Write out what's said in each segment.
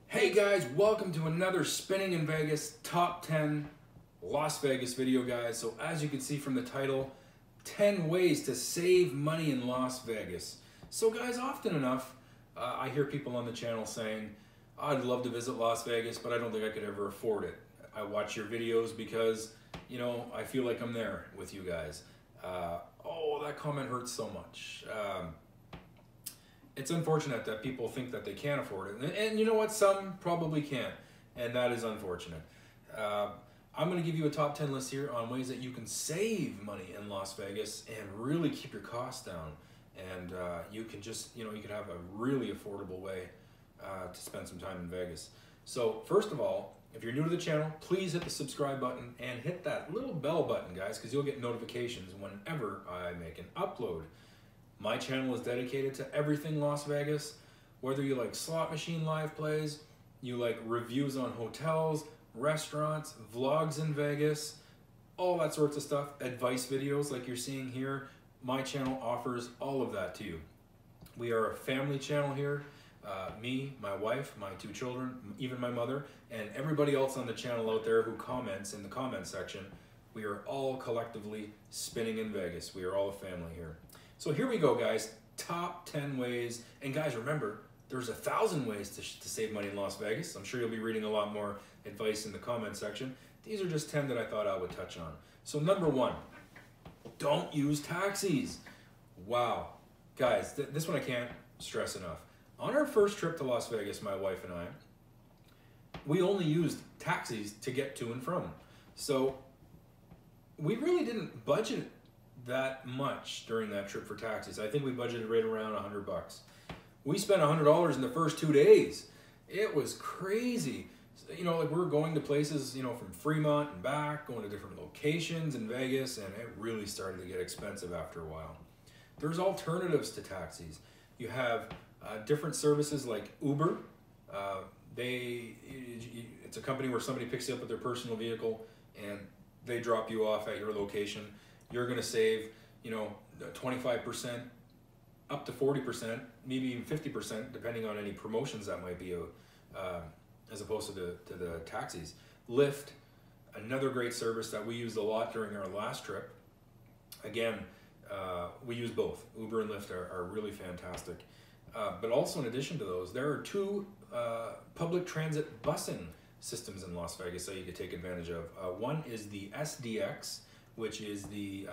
Hey guys, welcome to another Spinning in Vegas Top 10 Las Vegas video, guys. So as you can see from the title, 10 ways to save money in Las Vegas. So guys, often enough, I hear people on the channel saying, I'd love to visit Las Vegas, but I don't think I could ever afford it. I watch your videos because, I feel like I'm there with you guys. Oh, that comment hurts so much. It's unfortunate that people think that they can't afford it. And you know what? Some probably can. And that is unfortunate. I'm going to give you a top 10 list here on ways that you can save money in Las Vegas and really keep your costs down. And you can just, you can have a really affordable way to spend some time in Vegas. So first of all, if you're new to the channel, please hit the subscribe button and hit that little bell button, guys, because you'll get notifications whenever I make an upload. My channel is dedicated to everything Las Vegas, whether you like slot machine live plays, you like reviews on hotels, restaurants, vlogs in Vegas, all that sorts of stuff, advice videos like you're seeing here. My channel offers all of that to you. We are a family channel here. Me, my wife, my 2 children, even my mother, and everybody else on the channel out there who comments in the comment section. We are all collectively spinning in Vegas. We are all a family here. So here we go, guys. Top 10 ways. And guys, remember, there's 1,000 ways to save money in Las Vegas. I'm sure you'll be reading a lot more advice in the comment section. These are just 10 that I thought I would touch on. So number 1, don't use taxis. Wow. Guys, this one I can't stress enough. On our first trip to Las Vegas, my wife and I, we only used taxis to get to and from. So we really didn't budget that much during that trip for taxis. I think we budgeted right around $100. We spent $100 in the first 2 days. It was crazy. Like we were going to places, from Fremont and back, going to different locations in Vegas, and it really started to get expensive after a while. There's alternatives to taxis. You have different services like Uber. It's a company where somebody picks you up with their personal vehicle and they drop you off at your location. You're going to save, 25%, up to 40%, maybe even 50%, depending on any promotions that might be, as opposed to the taxis. Lyft, another great service that we used a lot during our last trip. Again, we use both. Uber and Lyft are really fantastic. But also in addition to those, there are 2 public transit busing systems in Las Vegas that you could take advantage of. One is the SDX, which is the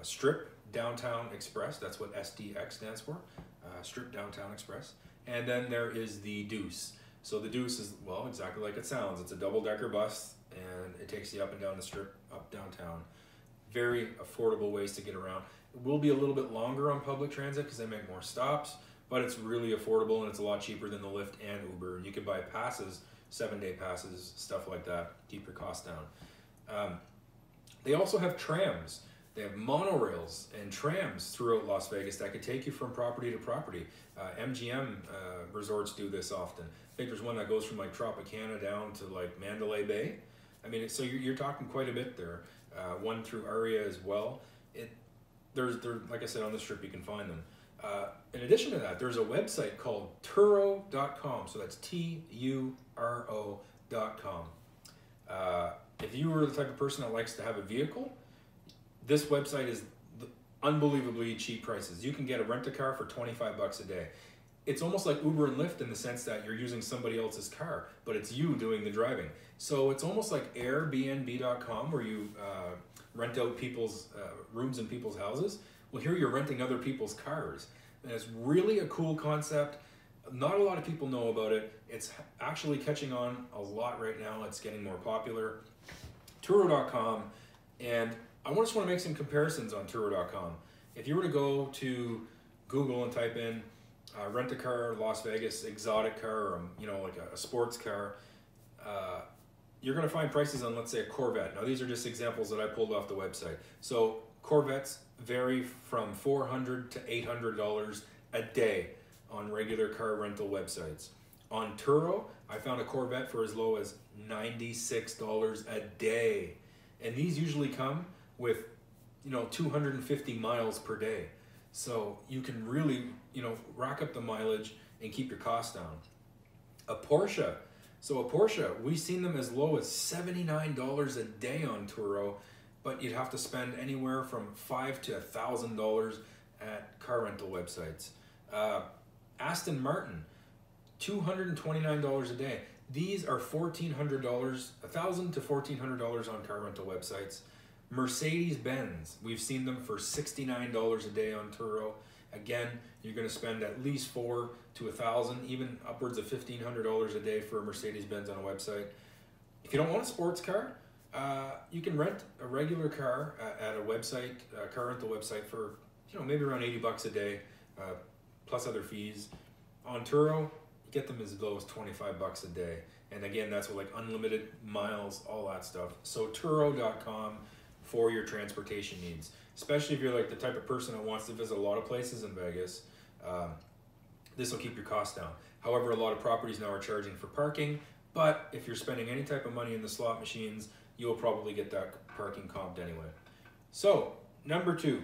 Strip Downtown Express. That's what SDX stands for, Strip Downtown Express. And then there is the Deuce. So the Deuce is, well, exactly like it sounds. It's a double-decker bus, and it takes you up and down the Strip, up downtown. Very affordable ways to get around. It will be a little bit longer on public transit because they make more stops, but it's really affordable and it's a lot cheaper than the Lyft and Uber. And you can buy passes, 7-day passes, stuff like that, keep your costs down. They also have trams. They have monorails and trams throughout Las Vegas that could take you from property to property. MGM resorts do this often. I think there's one that goes from like Tropicana down to like Mandalay Bay. I mean, so you're talking quite a bit there. One through Aria as well. There's like I said, on this trip you can find them. In addition to that, there's a website called Turo.com. So that's Turo.com. If you were the type of person that likes to have a vehicle, this website is unbelievably cheap prices. You can get a rent-a-car for $25 a day. It's almost like Uber and Lyft in the sense that you're using somebody else's car, but it's you doing the driving. So it's almost like Airbnb.com where you rent out people's rooms in people's houses. Well, here you're renting other people's cars. And it's really a cool concept. Not a lot of people know about it. It's actually catching on a lot right now. It's getting more popular. Turo.com, and I just want to make some comparisons on Turo.com. If you were to go to Google and type in rent a car, Las Vegas, exotic car, or like a sports car, you're going to find prices on, let's say, a Corvette. Now, these are just examples that I pulled off the website. So Corvettes vary from $400 to $800 a day on regular car rental websites. On Turo, I found a Corvette for as low as $96 a day. And these usually come with, 250 miles per day. So you can really, rack up the mileage and keep your costs down. A Porsche. So a Porsche, we've seen them as low as $79 a day on Turo, but you'd have to spend anywhere from $500 to $1,000 at car rental websites. Aston Martin, $229 a day. These are $1,400, $1,000 to $1,400 on car rental websites. Mercedes-Benz, we've seen them for $69 a day on Turo. Again, you're going to spend at least $400 to $1,000, even upwards of $1,500 a day for a Mercedes-Benz on a website. If you don't want a sports car, you can rent a regular car at a website, a car rental website, for maybe around $80 a day, plus other fees. On Turo, you get them as low as $25 a day, and again, that's with like unlimited miles, all that stuff. So Turo.com for your transportation needs, especially if you're like the type of person that wants to visit a lot of places in Vegas. This will keep your costs down. However, a lot of properties now are charging for parking, but if you're spending any type of money in the slot machines, you'll probably get that parking comped anyway. So, number 2,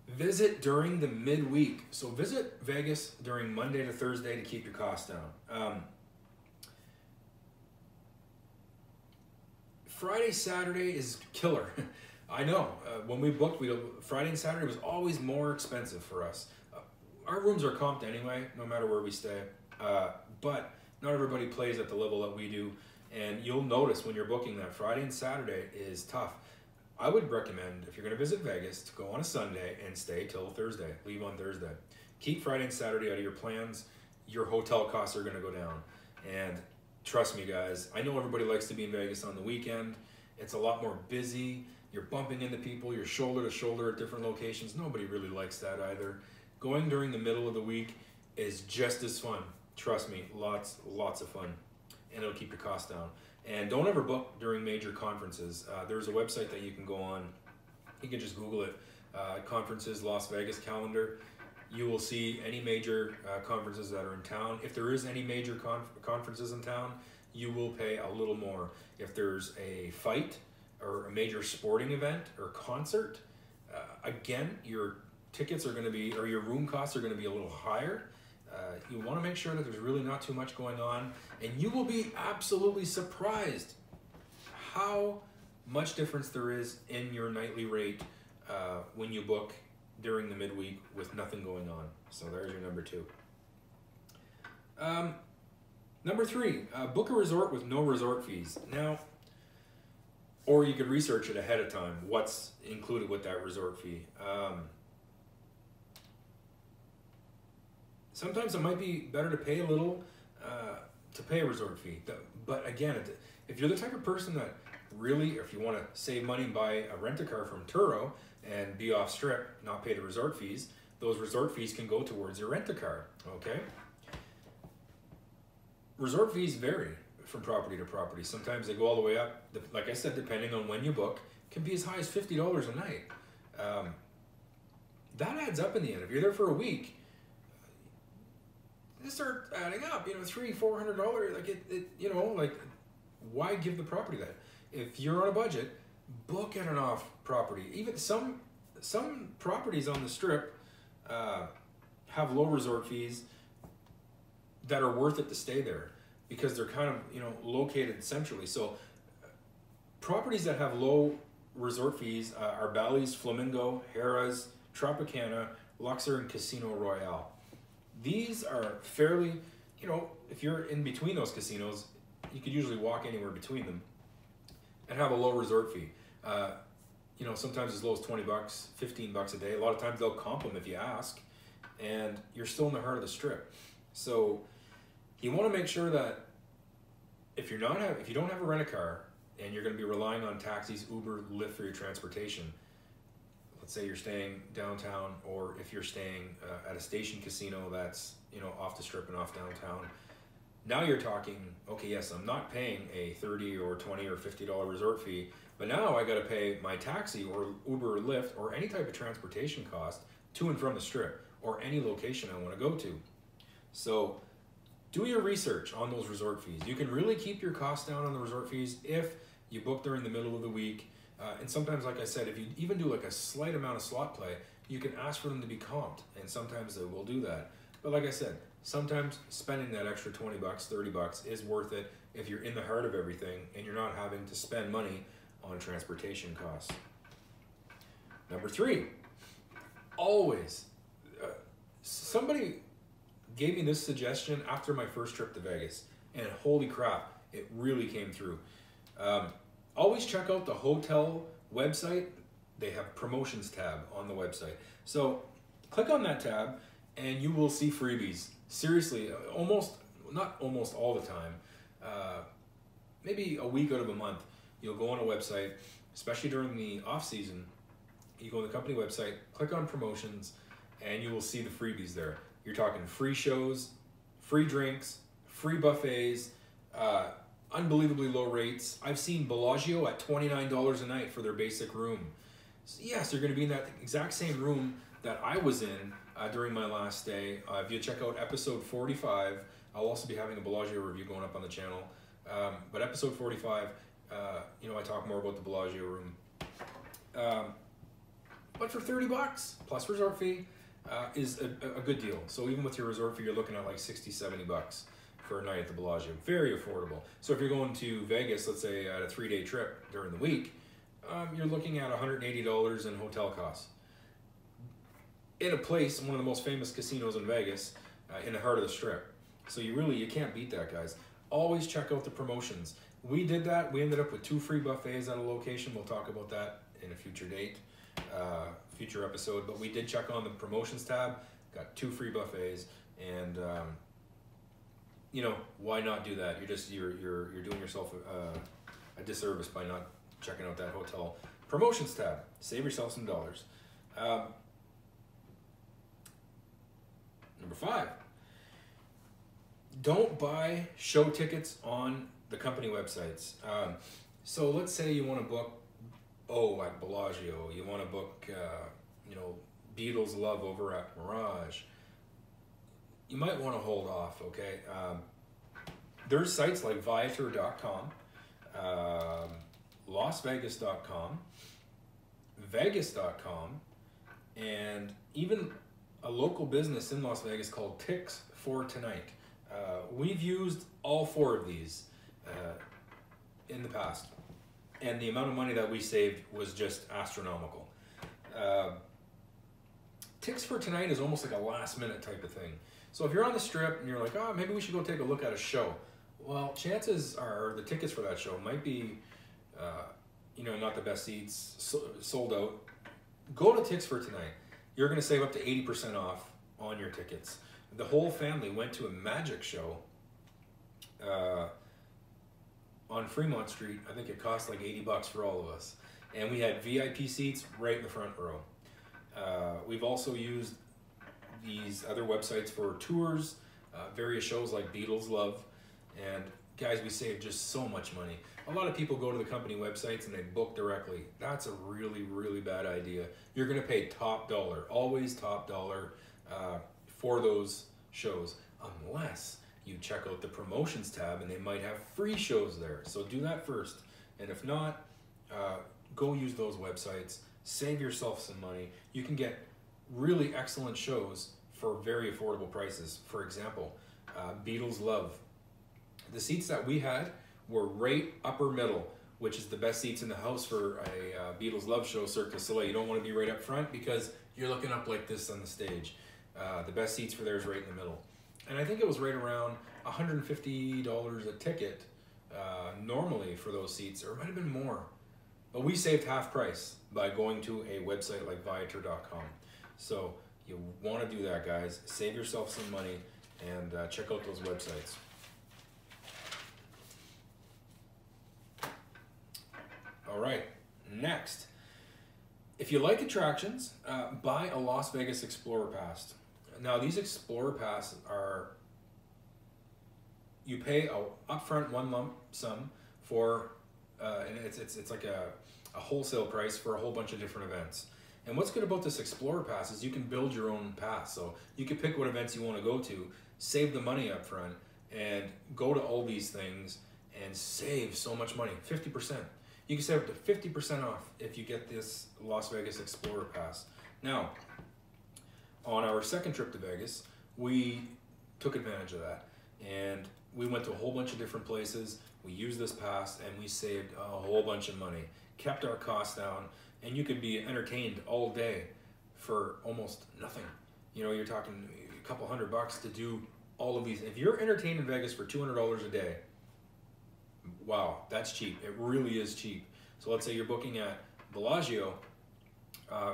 visit during the midweek. So visit Vegas during Monday to Thursday to keep your costs down. Friday, Saturday is killer. I know. When we booked, Friday and Saturday was always more expensive for us. Our rooms are comped anyway, no matter where we stay. But not everybody plays at the level that we do. And you'll notice when you're booking that Friday and Saturday is tough. I would recommend, if you're going to visit Vegas, to go on a Sunday and stay till Thursday. Leave on Thursday. Keep Friday and Saturday out of your plans. Your hotel costs are going to go down. And trust me, guys, I know everybody likes to be in Vegas on the weekend. It's a lot more busy. You're bumping into people. You're shoulder to shoulder at different locations. Nobody really likes that either. Going during the middle of the week is just as fun. Trust me, lots of fun. And it'll keep your costs down. And don't ever book during major conferences. There's a website that you can go on. You can just Google it. Conferences, Las Vegas calendar. You will see any major conferences that are in town. If there is any major conferences in town, you will pay a little more. If there's a fight or a major sporting event or concert, again, your tickets are going to be, or your room costs are going to be a little higher. You want to make sure that there's really not too much going on, and you will be absolutely surprised how much difference there is in your nightly rate when you book during the midweek with nothing going on. So there's your number 2. Number 3, book a resort with no resort fees. Now, or you could research it ahead of time, what's included with that resort fee. Sometimes it might be better to pay a little to pay a resort fee. But again, if you're the type of person that really, if you want to save money and buy a rent-a-car from Turo and be off strip, not pay the resort fees, those resort fees can go towards your rent-a-car, okay? Resort fees vary from property to property. Sometimes they go all the way up, like I said, depending on when you book, can be as high as $50 a night. That adds up in the end. If you're there for a week, they start adding up, $300-400, like why give the property that? If you're on a budget, book at an off property. Even some properties on the strip have low resort fees that are worth it to stay there because they're kind of located centrally. So properties that have low resort fees are Bally's, Flamingo, Harrah's, Tropicana, Luxor, and Casino Royale. These are fairly, if you're in between those casinos, you could usually walk anywhere between them and have a low resort fee. Sometimes as low as $20, $15 a day. A lot of times they'll comp them if you ask, and you're still in the heart of the strip. So you want to make sure that if you don't have a rent-a-car and you're going to be relying on taxis, Uber, Lyft for your transportation, let's say you're staying downtown, or if you're staying at a station casino that's off the strip and off downtown, now you're talking, okay, yes, I'm not paying a $30 or $20 or $50 resort fee, but now I got to pay my taxi or Uber or Lyft or any type of transportation cost to and from the strip or any location I want to go to. So do your research on those resort fees. You can really keep your costs down on the resort fees if you book during the middle of the week. And sometimes, like I said, if you even do like a slight amount of slot play, you can ask for them to be comped, and sometimes they will do that. But like I said, sometimes spending that extra 20 bucks, 30 bucks is worth it if you're in the heart of everything and you're not having to spend money on transportation costs. Number 3, always, somebody gave me this suggestion after my first trip to Vegas, and holy crap, it really came through. Always check out the hotel website. They have promotions tab on the website. So click on that tab and you will see freebies. Seriously, not almost all the time, maybe a week out of a month, you'll go on a website, especially during the off season, you go on the company website, click on promotions, and you will see the freebies there. You're talking free shows, free drinks, free buffets, unbelievably low rates. I've seen Bellagio at $29 a night for their basic room. So yes, you're going to be in that exact same room that I was in during my last stay. If you check out episode 45, I'll also be having a Bellagio review going up on the channel. But episode 45, I talk more about the Bellagio room. But for 30 bucks plus resort fee is a good deal. So even with your resort fee, you're looking at like 60, 70 bucks for a night at the Bellagio. Very affordable. So if you're going to Vegas, let's say at a 3-day trip during the week, you're looking at $180 in hotel costs. In a place, one of the most famous casinos in Vegas, in the heart of the Strip. So you can't beat that, guys. Always check out the promotions. We did that. We ended up with 2 free buffets at a location. We'll talk about that in a future date, future episode. But we did check on the promotions tab, got 2 free buffets, and why not do that? You're doing yourself a disservice by not checking out that hotel promotions tab. Save yourself some dollars. Number 5, don't buy show tickets on the company websites. So let's say you want to book, at Bellagio, you want to book, Beatles Love over at Mirage. You might want to hold off, okay? There's sites like Viator.com, LasVegas.com, Vegas.com, and even a local business in Las Vegas called Tix for Tonight. We've used all 4 of these in the past, and the amount of money that we saved was just astronomical. Tix for Tonight is almost like a last minute type of thing. So if you're on the Strip and you're like, maybe we should go take a look at a show. Well, chances are the tickets for that show might be, not the best seats, sold out. Go to Tix for Tonight. You're going to save up to 80% off on your tickets. The whole family went to a magic show on Fremont Street. I think it cost like 80 bucks for all of us. And we had VIP seats right in the front row. We've also used these other websites for tours, various shows like Beatles Love. And guys, we saved just so much money. A lot of people go to the company websites and they book directly. That's a really, really bad idea. You're going to pay top dollar, always top dollar for those shows, unless you check out the promotions tab and they might have free shows there. So do that first. And if not, go use those websites. Save yourself some money. You can get really excellent shows for very affordable prices. For example, Beatles Love. The seats that we had were right upper middle, which is the best seats in the house for a Beatles Love show, Cirque du Soleil. You don't want to be right up front because you're looking up like this on the stage. The best seats for there is right in the middle. And I think it was right around $150 a ticket normally for those seats, or it might have been more. But we saved half price by going to a website like Viator.com. So you want to do that, guys. Save yourself some money and check out those websites. All right, next. If you like attractions, buy a Las Vegas Explorer Pass. Now, these Explorer Pass you pay a upfront one lump sum for, and it's like a wholesale price for a whole bunch of different events. And what's good about this Explorer Pass is you can build your own pass. So you can pick what events you want to go to, save the money up front, and go to all these things and save so much money, 50%. You can save up to 50% off if you get this Las Vegas Explorer Pass. Now, on our second trip to Vegas, we took advantage of that. And we went to a whole bunch of different places. We used this pass and we saved a whole bunch of money, kept our costs down, and you could be entertained all day for almost nothing. You know, you're talking a couple $100 to do all of these. If you're entertained in Vegas for $200 a day, wow, that's cheap. It really is cheap. So let's say you're booking at Bellagio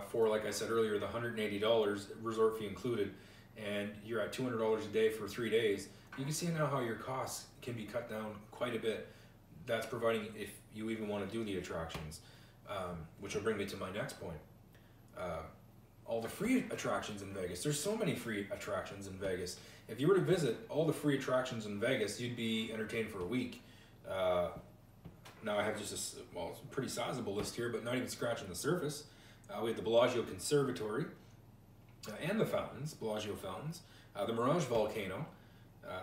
for, like I said earlier, the $180, resort fee included, and you're at $200 a day for 3 days. You can see now how your costs can be cut down quite a bit. That's providing if you even want to do the attractions, which will bring me to my next point. All the free attractions in Vegas. There's so many free attractions in Vegas. If you were to visit all the free attractions in Vegas, you'd be entertained for a week. Now I have just it's a pretty sizable list here, but not even scratching the surface. We have the Bellagio Conservatory and the fountains, Bellagio fountains, the Mirage Volcano,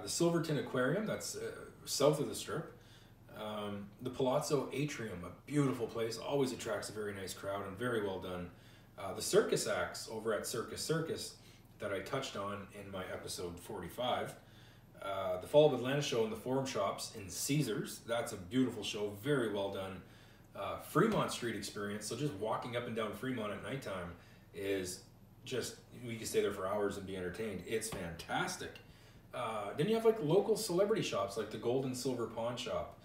the Silverton Aquarium, that's south of the Strip, the Palazzo Atrium, a beautiful place, always attracts a very nice crowd and very well done. The circus acts over at Circus Circus that I touched on in my episode 45. The Fall of Atlantis show in the Forum Shops in Caesars, that's a beautiful show, very well done. Fremont Street experience, so just walking up and down Fremont at nighttime is just, we can stay there for hours and be entertained. It's fantastic. Then you have like local celebrity shops like the Gold and Silver Pawn Shop.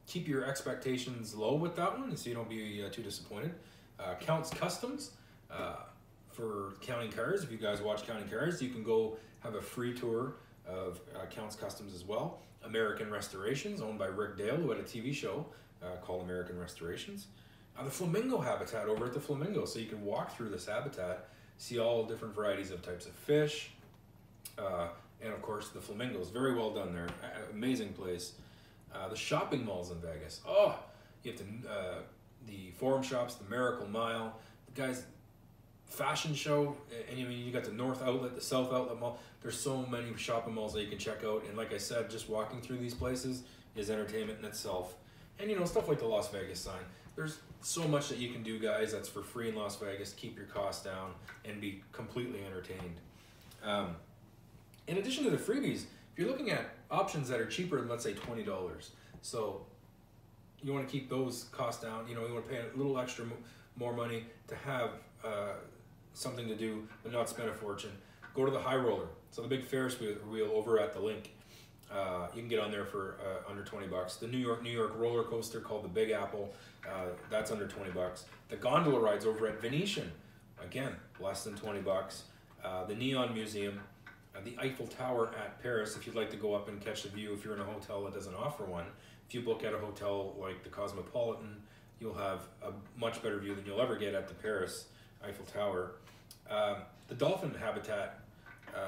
Keep your expectations low with that one so you don't be too disappointed. Count's Customs for counting cars. If you guys watch Counting Cars, you can go have a free tour of Count's Customs as well. American Restorations, owned by Rick Dale, who had a TV show called American Restorations. The Flamingo Habitat over at the Flamingo, so you can walk through this habitat, see all different varieties of types of fish, and of course the flamingos. Very well done there. Amazing place. The shopping malls in Vegas. Oh, you have the Forum Shops, the Miracle Mile, the guys' fashion show, and you got the North Outlet, the South Outlet Mall. There's so many shopping malls that you can check out, and like I said, just walking through these places is entertainment in itself. And stuff like the Las Vegas sign. There's so much that you can do, guys, that's for free in Las Vegas. Keep your costs down and be completely entertained. In addition to the freebies, if you're looking at options that are cheaper than, let's say, $20, so you want to keep those costs down. You want to pay a little extra more money to have something to do, but not spend a fortune. Go to the High Roller. So the big Ferris wheel over at the Link. You can get on there for under $20. The New York roller coaster called the Big Apple, that's under $20. The gondola rides over at Venetian, again, less than $20. The Neon Museum, the Eiffel Tower at Paris, if you'd like to go up and catch the view, if you're in a hotel that doesn't offer one. If you book at a hotel like the Cosmopolitan, you'll have a much better view than you'll ever get at the Paris Eiffel Tower. The dolphin habitat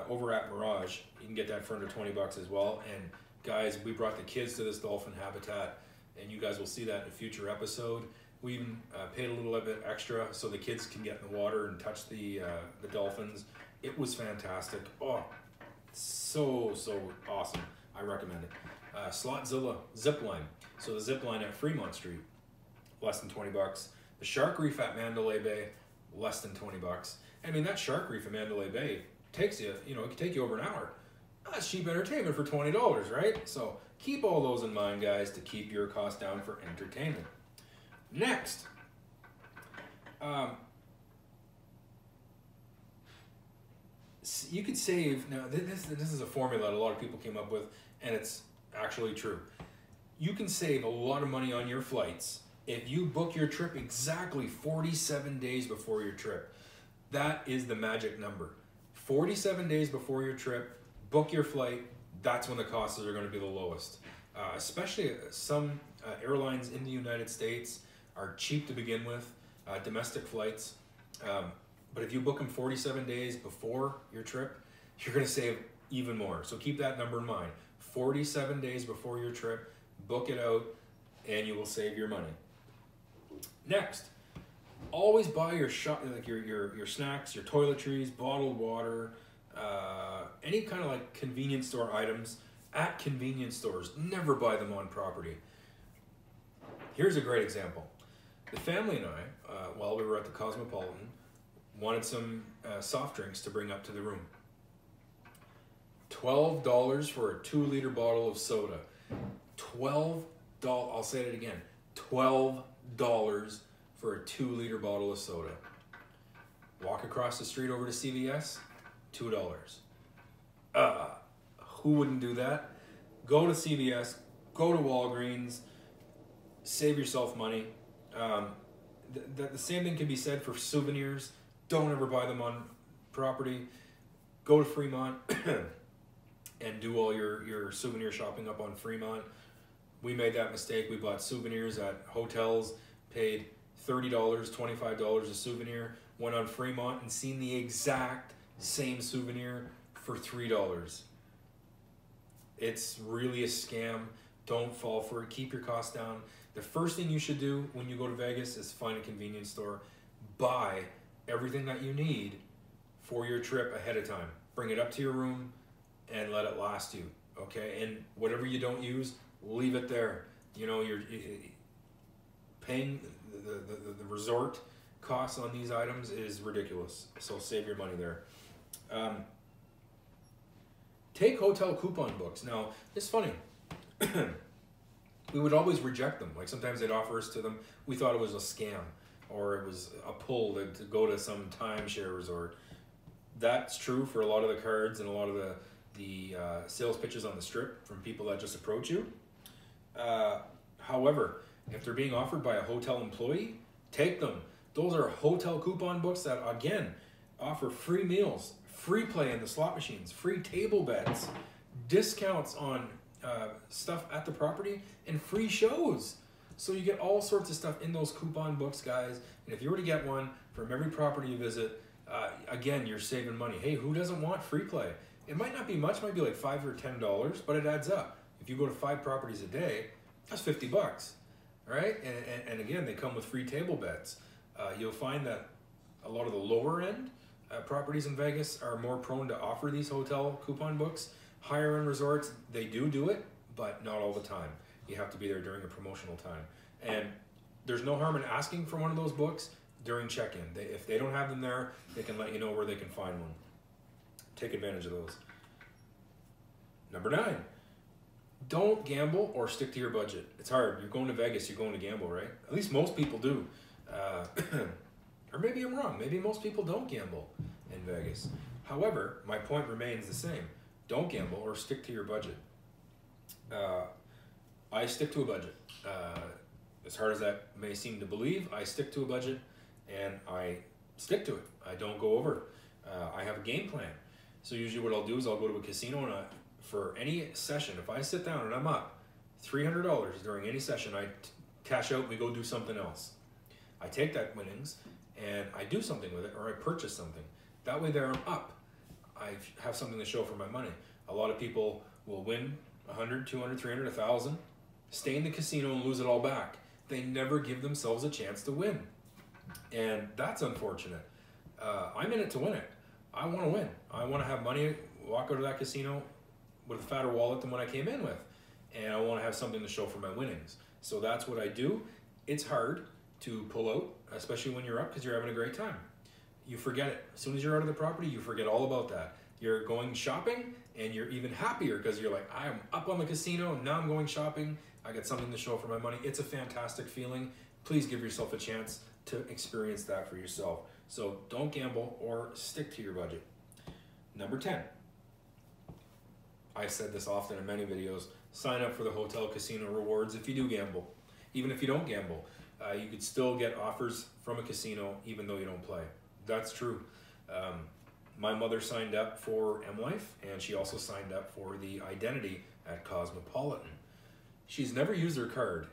over at Mirage, you can get that for under $20 as well. And guys, we brought the kids to this dolphin habitat, and you guys will see that in a future episode. We even paid a little bit extra so the kids can get in the water and touch the dolphins. It was fantastic. Oh, so awesome. I recommend it. Slotzilla Zipline. So the zipline at Fremont Street, less than $20. The Shark Reef at Mandalay Bay, less than $20. I mean, that Shark Reef at Mandalay Bay takes you, it can take you over an hour. That's cheap entertainment for $20, right? So keep all those in mind, guys, to keep your costs down for entertainment. Next, you could save, now this is a formula that a lot of people came up with, and it's actually true. You can save a lot of money on your flights if you book your trip exactly 47 days before your trip. That is the magic number. 47 days before your trip, book your flight. That's when the costs are going to be the lowest. Especially some airlines in the United States are cheap to begin with, domestic flights. But if you book them 47 days before your trip, you're going to save even more. So keep that number in mind. 47 days before your trip, book it out, and you will save your money. Next, always buy your your snacks, your toiletries, bottled water, any kind of like convenience store items at convenience stores. Never buy them on property. Here's a great example. The family and I, while we were at the Cosmopolitan, wanted some soft drinks to bring up to the room. $12 for a 2-liter bottle of soda. $12. I'll say it again. $12 for a 2-liter bottle of soda. Walk across the street over to CVS, $2. Who wouldn't do that? Go to CVS, go to Walgreens, save yourself money. The same thing can be said for souvenirs. Don't ever buy them on property. Go to Fremont and do all your souvenir shopping up on Fremont. We made that mistake. We bought souvenirs at hotels, paid $30, $25 a souvenir, went on Fremont and seen the exact same souvenir for $3. It's really a scam. Don't fall for it. Keep your costs down. The first thing you should do when you go to Vegas is find a convenience store. Buy everything that you need for your trip ahead of time. Bring it up to your room and let it last you, okay? And whatever you don't use, leave it there. You know, you're paying the resort costs on these items is ridiculous. So save your money there. Take hotel coupon books. Now, it's funny. We would always reject them. Like sometimes they'd offer us to them. We thought it was a scam or it was a pull to go to some timeshare resort. That's true for a lot of the cards and a lot of the sales pitches on the strip from people that just approach you. However, if they're being offered by a hotel employee, take them. Those are hotel coupon books that, again, offer free meals, free play in the slot machines, free table beds, discounts on stuff at the property, and free shows. So you get all sorts of stuff in those coupon books, guys. And if you were to get one from every property you visit, again, you're saving money. Hey, who doesn't want free play? It might not be much, might be like $5 or $10, but it adds up. If you go to 5 properties a day, that's $50, right? And again, they come with free table beds. You'll find that a lot of the lower end properties in Vegas are more prone to offer these hotel coupon books. Higher end resorts, they do it, but not all the time. You have to be there during a promotional time. And there's no harm in asking for one of those books during check-in. If they don't have them there, they can let you know where they can find one. Take advantage of those. Number 9, don't gamble or stick to your budget. It's hard. You're going to Vegas, you're going to gamble, right? At least most people do. Or maybe I'm wrong. Maybe most people don't gamble in Vegas. However, my point remains the same. Don't gamble or stick to your budget. I stick to a budget. As hard as that may seem to believe, I stick to a budget and I stick to it. I don't go over. I have a game plan. So usually what I'll do is I'll go to a casino and for any session, if I sit down and I'm up $300 during any session, I cash out and we go do something else. I take that winnings and I do something with it or I purchase something. That way there I'm up. I have something to show for my money. A lot of people will win 100, 200, 300, 1,000, stay in the casino and lose it all back. They never give themselves a chance to win. And that's unfortunate. I'm in it to win it. I want to win. I want to have money, walk out of that casino with a fatter wallet than what I came in with. And I want to have something to show for my winnings. So that's what I do. It's hard to pull out, especially when you're up because you're having a great time. You forget it. As soon as you're out of the property, you forget all about that. You're going shopping and you're even happier because you're like, I'm up on the casino and now I'm going shopping. I got something to show for my money. It's a fantastic feeling. Please give yourself a chance to experience that for yourself. So don't gamble or stick to your budget. Number 10. I've said this often in many videos. Sign up for the hotel casino rewards if you do gamble. Even if you don't gamble, you could still get offers from a casino even though you don't play. That's true. My mother signed up for M Life and she also signed up for the Identity at Cosmopolitan. She's never used her card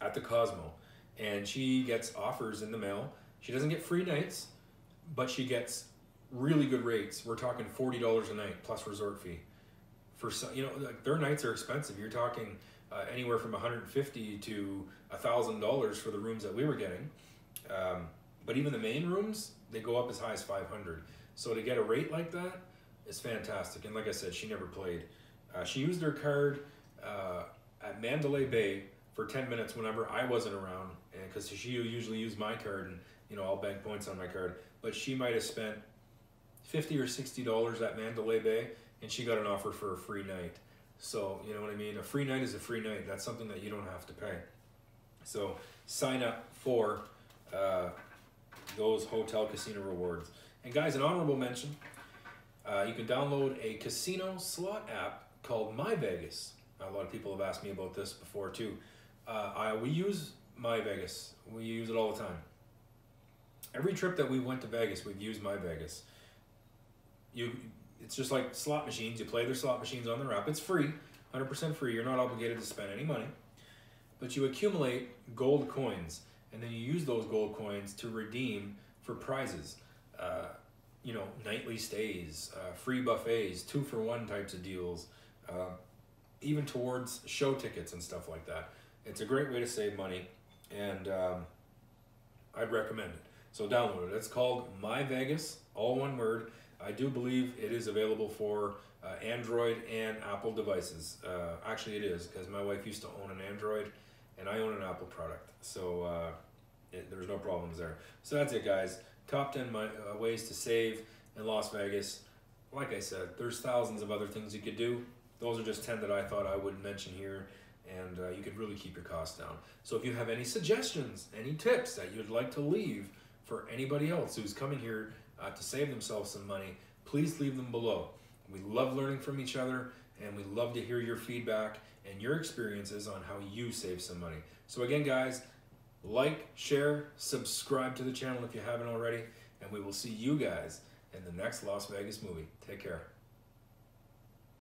at the Cosmo and she gets offers in the mail. She doesn't get free nights, but she gets really good rates. We're talking $40 a night plus resort fee. For some, you know, like their nights are expensive. You're talking anywhere from $150 to $1,000 for the rooms that we were getting. But even the main rooms, they go up as high as $500. So to get a rate like that is fantastic. And like I said, she never played. She used her card at Mandalay Bay for 10 minutes whenever I wasn't around, and because she usually used my card, and you know I'll bank points on my card. But she might have spent $50 or $60 at Mandalay Bay, and she got an offer for a free night. So, you know what I mean? A free night is a free night. That's something that you don't have to pay. So, sign up for those hotel casino rewards. And guys, an honorable mention, you can download a casino slot app called My Vegas. A lot of people have asked me about this before too. We use My Vegas. We use it all the time. Every trip that we went to Vegas, we've used My Vegas. It's just like slot machines. You play their slot machines on their app. It's free, 100% free. You're not obligated to spend any money. But you accumulate gold coins, and then you use those gold coins to redeem for prizes. You know, nightly stays, free buffets, 2-for-1 types of deals, even towards show tickets and stuff like that. It's a great way to save money, and I'd recommend it. So download it. It's called My Vegas, all one word. I do believe it is available for Android and Apple devices. Actually, it is, because my wife used to own an Android, and I own an Apple product. So there's no problems there. So that's it, guys. Top 10 ways to save in Las Vegas. Like I said, there's thousands of other things you could do. Those are just 10 that I thought I would mention here, and you could really keep your costs down. So if you have any suggestions, any tips that you'd like to leave for anybody else who's coming here to save themselves some money, please leave them below. We love learning from each other, and we love to hear your feedback and your experiences on how you save some money. So again, guys, like, share, subscribe to the channel if you haven't already, and we will see you guys in the next Las Vegas movie. Take care.